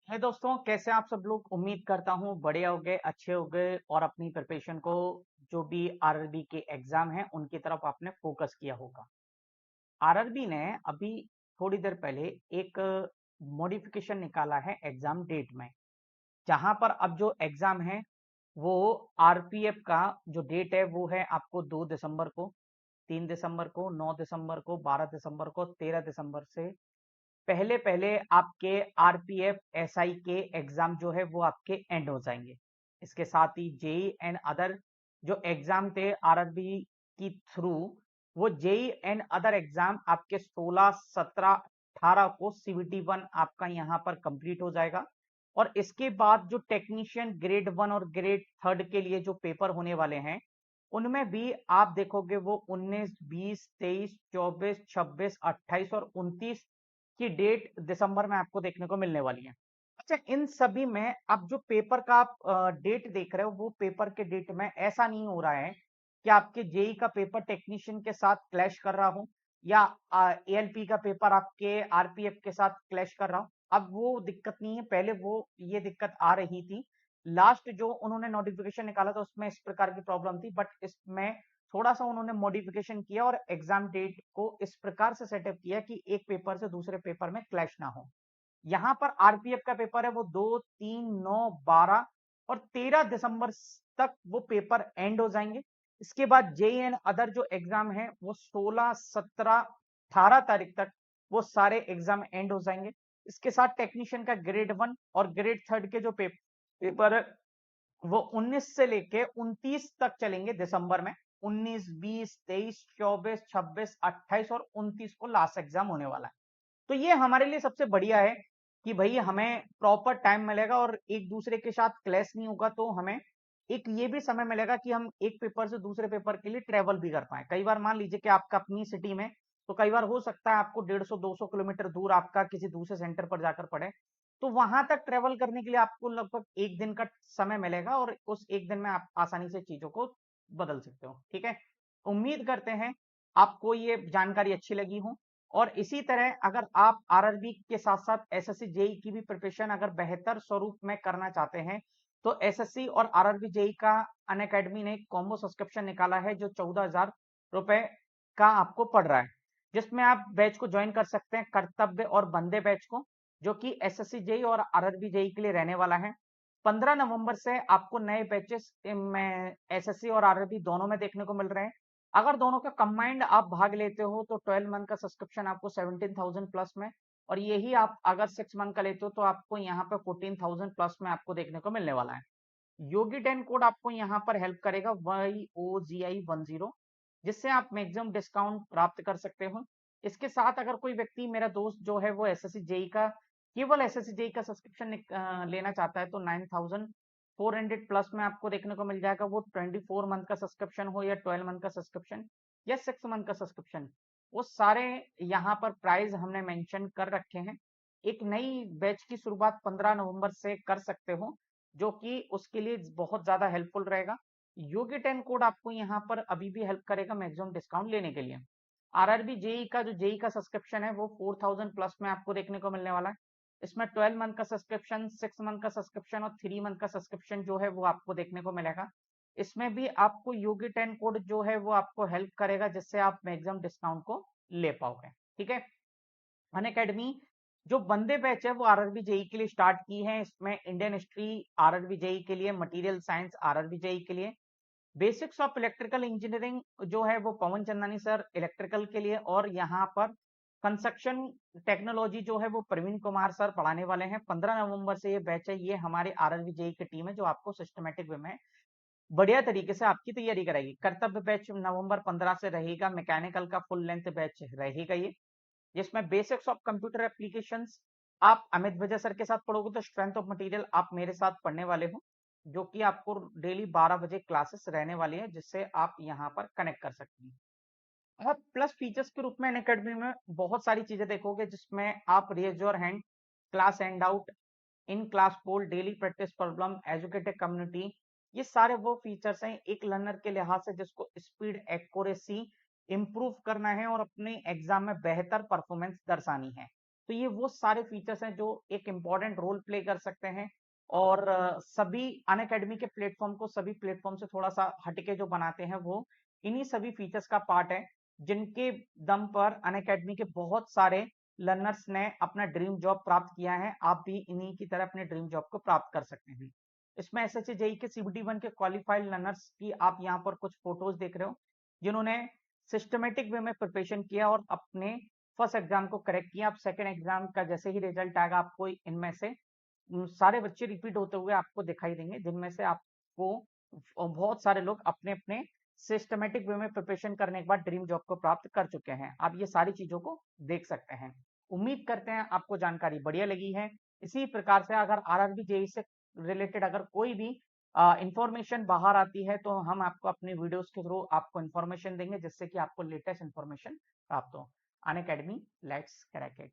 है दोस्तों, कैसे आप सब लोग। उम्मीद करता हूँ बढ़िया हो गए, अच्छे हो गए और अपनी प्रिपरेशन को जो भी आरआरबी के एग्जाम हैं उनकी तरफ आपने फोकस किया होगा। आरआरबी ने अभी थोड़ी देर पहले एक मॉडिफिकेशन निकाला है एग्जाम डेट में, जहां पर अब जो एग्जाम है वो आरपीएफ का जो डेट है वो है आपको 2 दिसंबर को, 3 दिसंबर को, 9 दिसंबर को, 12 दिसंबर को, 13 दिसंबर से पहले पहले आपके आरपीएफ एसआई के एग्जाम जो है वो आपके एंड हो जाएंगे। इसके साथ ही जेई एंड अदर जो एग्जाम थे आरआरबी की थ्रू, वो जेई एंड अदर एग्जाम आपके 16 17 18 को सीवीटी 1 आपका यहाँ पर कंप्लीट हो जाएगा। और इसके बाद जो टेक्नीशियन ग्रेड 1 और ग्रेड 3 के लिए जो पेपर होने वाले हैं उनमें भी आप देखोगे वो 19 20 23 24 26 28 और 29 की डेट दिसंबर में आपको देखने को मिलने वाली है। अच्छा, इन सभी में अब जो पेपर का आप डेट देख रहे हो वो पेपर के डेट में ऐसा नहीं हो रहा है कि आपके जेई का पेपर टेक्नीशियन के साथ क्लैश कर रहा हो या एएलपी का पेपर आपके आरपीएफ के साथ क्लैश कर रहा हो। अब वो दिक्कत नहीं है, पहले वो ये दिक्कत आ रही थी। लास्ट जो उन्होंने नोटिफिकेशन निकाला था उसमें इस प्रकार की प्रॉब्लम थी, बट इसमें थोड़ा सा उन्होंने मॉडिफिकेशन किया और एग्जाम डेट को इस प्रकार से सेटअप किया कि एक पेपर से दूसरे पेपर में क्लैश ना हो। यहाँ पर आरपीएफ का पेपर है वो 2 3 9 12 और 13 दिसंबर तक वो पेपर एंड हो जाएंगे। इसके बाद जेई एंड अदर जो एग्जाम है वो 16 17 18 तारीख तक वो सारे एग्जाम एंड हो जाएंगे। इसके साथ टेक्नीशियन का ग्रेड 1 और ग्रेड 3 के जो पेपर है वो 19 से लेके 29 तक चलेंगे दिसंबर में। 19 20 23 24 26 28 और 29 को लास्ट एग्जाम होने वाला है। तो ये हमारे लिए सबसे बढ़िया है कि भाई हमें प्रॉपर टाइम मिलेगा और एक दूसरे के साथ क्लैश नहीं होगा, तो हमें एक ये भी समय मिलेगा कि हम एक पेपर से दूसरे पेपर के लिए ट्रेवल भी कर पाए। कई बार मान लीजिए कि आपका अपनी सिटी में, तो कई बार हो सकता है आपको 150 200 किलोमीटर दूर आपका किसी दूसरे सेंटर पर जाकर पड़े, तो वहां तक ट्रेवल करने के लिए आपको लगभग एक दिन का समय मिलेगा और उस एक दिन में आप आसानी से चीजों को बदल सकते हो। ठीक है, उम्मीद करते हैं आपको ये जानकारी अच्छी लगी हो। और इसी तरह अगर आप आरआरबी के साथ साथ एसएससी जेई की भी प्रिपरेशन अगर बेहतर स्वरूप में करना चाहते हैं, तो एसएससी और आरआरबी जेई का अनअकैडमी ने एक कॉम्बो सब्सक्रिप्शन निकाला है जो 14,000 रुपए का आपको पड़ रहा है, जिसमें आप बैच को ज्वाइन कर सकते हैं, कर्तव्य और बंदे बैच को, जो कि एसएससी जेई और आरआरबी जेई के लिए रहने वाला है। 15 नवंबर से आपको नए बैचेस में एसएससी और आरआरबी दोनों में देखने को मिल रहे हैं। अगर दोनों का कंबाइंड आप भाग लेते हो तो 12 मंथ का सब्सक्रिप्शन आपको 17,000 प्लस में, और यही आप अगर 6 मंथ का लेते हो तो आपको यहाँ पे 14,000 प्लस में आपको देखने को मिलने वाला है। योगी 10 कोड आपको यहाँ पर हेल्प करेगा, YOGI10, जिससे आप मैक्सिमम डिस्काउंट प्राप्त कर सकते हो। इसके साथ अगर कोई व्यक्ति, मेरा दोस्त जो है वो एसएससी जेई का, केवल एसएससी जेई का सब्सक्रिप्शन लेना चाहता है, तो 9,400 प्लस में आपको देखने को मिल जाएगा। वो 24 मंथ का सब्सक्रिप्शन हो या 12 मंथ का सब्सक्रिप्शन या 6 मंथ का सब्सक्रिप्शन, वो सारे यहाँ पर प्राइस हमने मेंशन कर रखे हैं। एक नई बैच की शुरुआत 15 नवंबर से कर सकते हो, जो कि उसके लिए बहुत ज्यादा हेल्पफुल रहेगा। योगी 10 कोड आपको यहाँ पर अभी भी हेल्प करेगा मैक्सिमम डिस्काउंट लेने के लिए। आरआरबी जेई का जो जेई का सब्सक्रिप्शन है वो 4,000 प्लस में आपको देखने को मिलने वाला है। इसमें 12 मंथ का सब्सक्रिप्शन, 6 मंथ का सब्सक्रिप्शन और 3 मंथ का सब्सक्रिप्शन जो है वो आपको देखने को मिलेगा। इसमें भी आपको योगी 10 कोड जो है वो आपको हेल्प करेगा, जिससे आप मैक्सिमम डिस्काउंट को ले पाओगे। ठीक है, अनअकैडमी जो बंदे बैच है वो आरआरबी जेई के लिए स्टार्ट की है। इसमें इंडियन हिस्ट्री आरआरबी जेई के लिए, मटेरियल साइंस आरआरबी जेई के लिए, बेसिक्स ऑफ इलेक्ट्रिकल इंजीनियरिंग जो है वो पवन चंदानी सर इलेक्ट्रिकल के लिए, और यहाँ पर कंस्ट्रक्शन टेक्नोलॉजी जो है वो प्रवीण कुमार सर पढ़ाने वाले हैं। 15 नवंबर से ये बैच है, ये हमारे आरआरबी जेई की टीम है जो आपको सिस्टमेटिक वे में बढ़िया तरीके से आपकी तैयारी कराएगी। कर्तव्य बैच नवंबर 15 से रहेगा, मैकेनिकल का फुल लेंथ बैच रहेगा ये, जिसमें बेसिक्स ऑफ कंप्यूटर एप्लीकेशंस आप अमित विजय सर के साथ पढ़ोगे, तो स्ट्रेंथ ऑफ मटेरियल आप मेरे साथ पढ़ने वाले हो, जो कि आपको डेली 12 बजे क्लासेस रहने वाली है, जिससे आप यहाँ पर कनेक्ट कर सकते हैं। और प्लस फीचर्स के रूप में अनअकैडमी में बहुत सारी चीजें देखोगे, जिसमें आप raise your hand, class hand out, in class poll, daily practice problem, educated community, ये सारे वो फीचर्स हैं एक लर्नर के लिहाज से जिसको स्पीड एक्यूरेसी इंप्रूव करना है और अपने एग्जाम में बेहतर परफॉर्मेंस दर्शानी है। तो ये वो सारे फीचर्स हैं जो एक इम्पॉर्टेंट रोल प्ले कर सकते हैं और सभी अनअकैडमी के प्लेटफॉर्म को सभी प्लेटफॉर्म से थोड़ा सा हटके जो बनाते हैं वो इन्हीं सभी फीचर्स का पार्ट है, जिनके दम पर अनअकैडमी के बहुत सारे लर्नर्स ने अपना ड्रीम जॉब प्राप्त किया है। आप भी इन्हीं की तरह अपने ड्रीम जॉब को प्राप्त कर सकते हैं। इसमें एसएससी जेई के सीबीटी 1 के क्वालिफाइड लर्नर्स की आप यहाँ पर कुछ फोटोज देख रहे हो, जिन्होंने सिस्टमेटिक वे में प्रिपरेशन किया और अपने फर्स्ट एग्जाम को करेक्ट किया। अब सेकंड एग्जाम का जैसे ही रिजल्ट आएगा, आपको इनमें से सारे बच्चे रिपीट होते हुए आपको दिखाई देंगे, जिनमें से आपको बहुत सारे लोग अपने अपने सिस्टमेटिक वे में प्रिपरेशन करने के बाद ड्रीम जॉब को प्राप्त कर चुके हैं। आप ये सारी चीजों को देख सकते हैं। उम्मीद करते हैं आपको जानकारी बढ़िया लगी है। इसी प्रकार से अगर आरआरबी जेई से रिलेटेड अगर कोई भी इंफॉर्मेशन बाहर आती है तो हम आपको अपने वीडियोस के थ्रू आपको इंफॉर्मेशन देंगे, जिससे कि आपको लेटेस्ट इंफॉर्मेशन प्राप्त हो। Unacademy, let's crack it.